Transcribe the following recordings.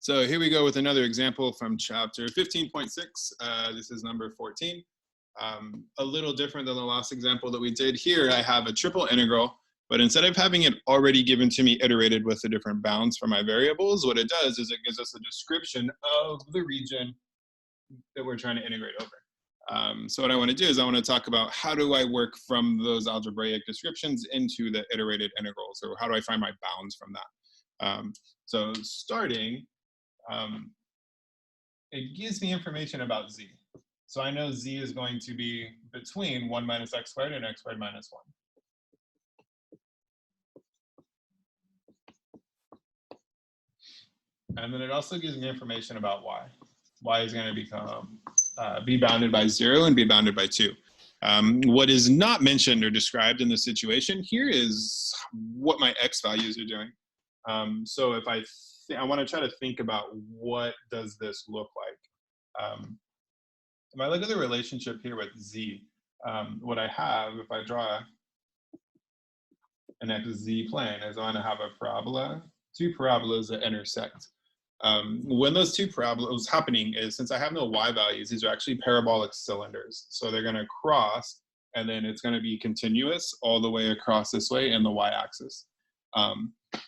So here we go with another example from chapter 15.6. This is number 14. A little different than the last example that we did. Here I have a triple integral, but instead of having it already given to me iterated with the different bounds for my variables, what it does is it gives us a description of the region that we're trying to integrate over. So what I want to do is I want to talk about how do I work from those algebraic descriptions into the iterated integrals, or how do I find my bounds from that. So starting, it gives me information about z. So I know z is going to be between 1 minus x squared and x squared minus 1. And then it also gives me information about y. Y is going to be bounded by 0 and be bounded by 2. What is not mentioned or described in this situation here is what my x values are doing. So if I want to try to think about what does this look like. If I look at the relationship here with z, what I have, if I draw an xz plane, is I'm going to have a parabola, two parabolas that intersect. When those two parabolas happening is, since I have no y values, these are actually parabolic cylinders. So they're going to cross, and then it's going to be continuous all the way across this way in the y-axis.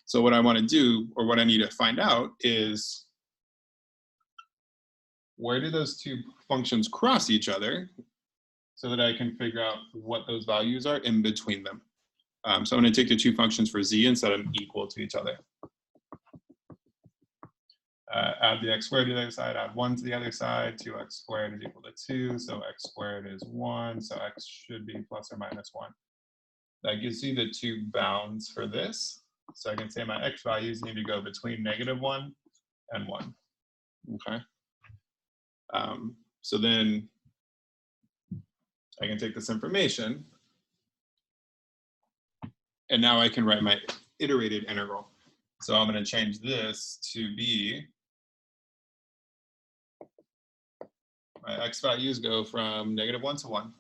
So what I want to do, or what I need to find out, is where do those two functions cross each other so that I can figure out what those values are in between them. So I'm going to take the two functions for z and set them equal to each other. Add the x squared to the other side, add 1 to the other side, 2x squared is equal to 2, so x squared is 1, so x should be plus or minus 1. That gives you the two bounds for this. So I can say my x values need to go between -1 and 1. Okay. So then I can take this information, and now I can write my iterated integral. So I'm going to change this to be, my x values go from -1 to 1.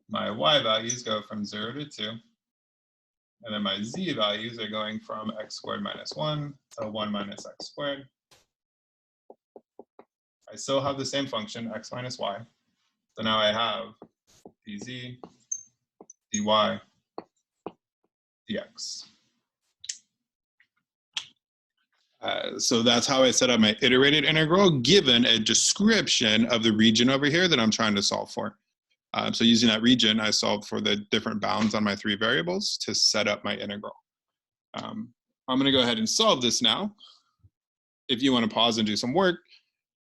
My y values go from 0 to 2. And then my z values are going from x squared minus 1 to 1 minus x squared. I still have the same function, x minus y. So now I have dz, dy, dx. So that's how I set up my iterated integral, given a description of the region over here that I'm trying to solve for. So using that region, I solved for the different bounds on my 3 variables to set up my integral. I'm going to go ahead and solve this now. If you want to pause and do some work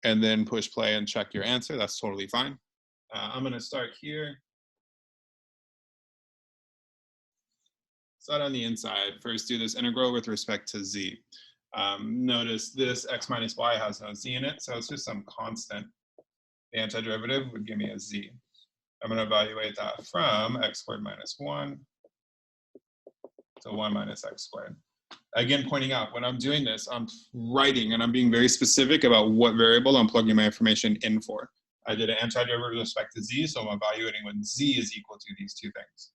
and then push play and check your answer, that's totally fine. I'm going to start here. Start on the inside. First, do this integral with respect to z. Notice this x minus y has no z in it, so it's just some constant. The antiderivative would give me a z. I'm going to evaluate that from x squared minus 1 to 1 minus x squared. Again, pointing out, when I'm doing this, I'm writing and I'm being very specific about what variable I'm plugging my information in for. I did an antiderivative with respect to z, so I'm evaluating when z is equal to these two things.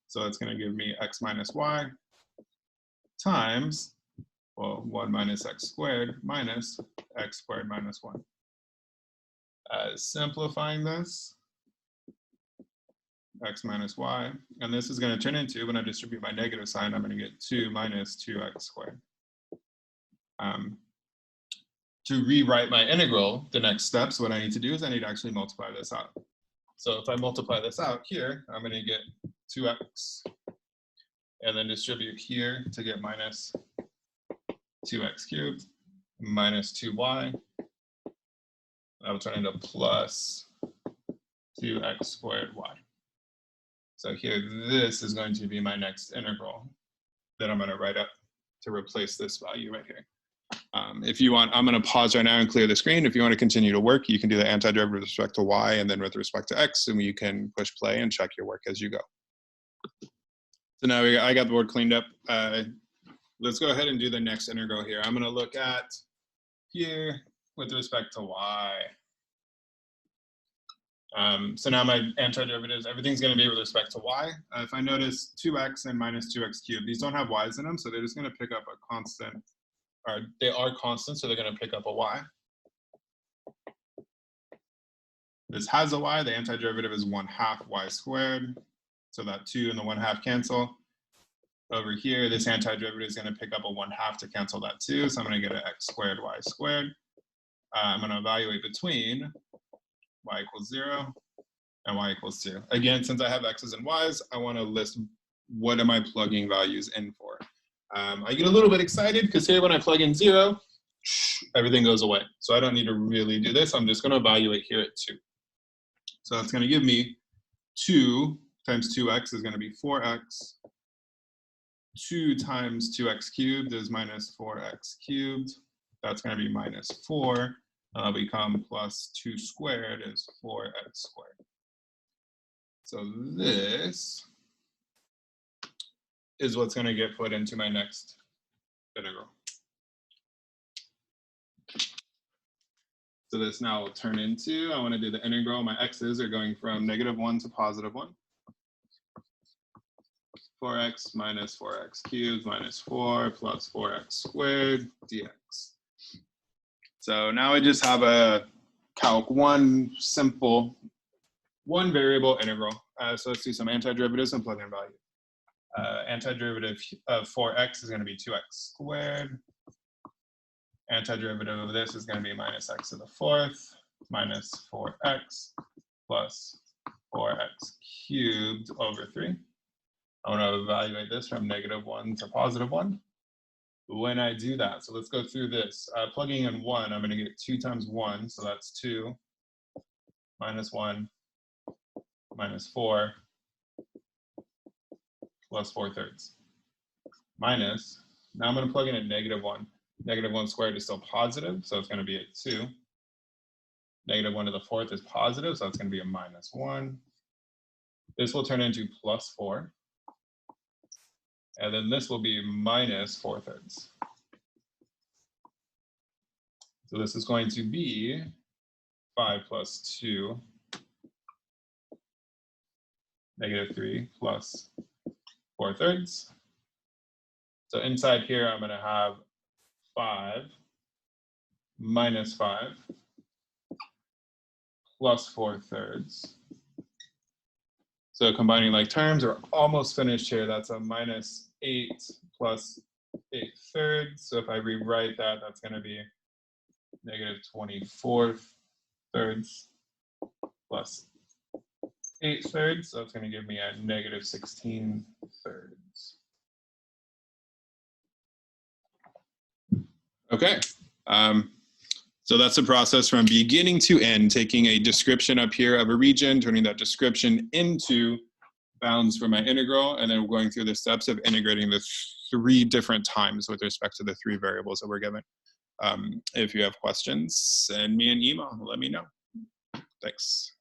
So it's going to give me x minus y times, well, 1 minus x squared minus x squared minus 1. Simplifying this, x minus y, and this is going to turn into, when I distribute my negative sign, I'm going to get 2 minus 2x squared. To rewrite my integral, the next steps, what I need to do is I need to actually multiply this out. So if I multiply this out here, I'm going to get 2x, and then distribute here to get minus 2x cubed minus 2y. That will turn into plus 2x squared y. So here, this is going to be my next integral that I'm going to write up to replace this value right here. If you want, I'm going to pause right now and clear the screen. If you want to continue to work, you can do the antiderivative with respect to y and then with respect to x, and you can push play and check your work as you go. So now I got the board cleaned up. Let's go ahead and do the next integral here. I'm going to look at here with respect to y. So now my antiderivatives, everything's going to be with respect to y. If I notice 2x and minus 2x cubed, these don't have y's in them, so they're just going to pick up a constant they are constants, so they're going to pick up a y. This has a y. The antiderivative is 1/2 y squared. So that 2 and the 1/2 cancel. Over here, this antiderivative is going to pick up a 1/2 to cancel that 2. So I'm going to get an x squared y squared. I'm going to evaluate between y equals 0 and y equals 2. Again, since I have x's and y's, I want to list what am I plugging values in for. I get a little bit excited because here when I plug in 0, everything goes away. So I don't need to really do this. I'm just going to evaluate here at 2. So that's going to give me 2 times 2x is going to be 4x. 2 times 2x cubed is minus 4x cubed. That's going to be minus 4. That'll become plus 2 squared is 4x squared. So this is what's going to get put into my next integral. So this now will turn into, I want to do the integral. My x's are going from -1 to +1. 4x minus 4x cubed minus 4 plus 4x squared dx. So now I just have a calc 1 simple, 1 variable integral. So let's do some antiderivatives and plug in value. Antiderivative of 4x is going to be 2x squared. Antiderivative of this is going to be minus x to the 4th minus 4x plus 4x cubed over 3. I want to evaluate this from -1 to +1. When I do that, so let's go through this. Plugging in 1, I'm going to get 2 times 1, so that's 2 minus 1 minus 4 plus 4/3 minus, now I'm going to plug in at -1. -1 squared is still positive, so it's going to be a 2. -1 to the 4th is positive, so it's going to be a -1. This will turn into plus 4. And then this will be minus 4/3. So this is going to be 5 plus 2, -3 plus 4/3. So inside here, I'm going to have 5 minus 5 plus 4/3. So combining like terms, we're almost finished here. That's a minus 8 plus 8/3. So if I rewrite that, that's going to be -24/3 plus 8/3. So it's going to give me a -16/3. Okay. So that's the process from beginning to end, taking a description up here of a region, turning that description into bounds for my integral, and then going through the steps of integrating the 3 different times with respect to the 3 variables that we're given. If you have questions, send me an email, let me know. Thanks.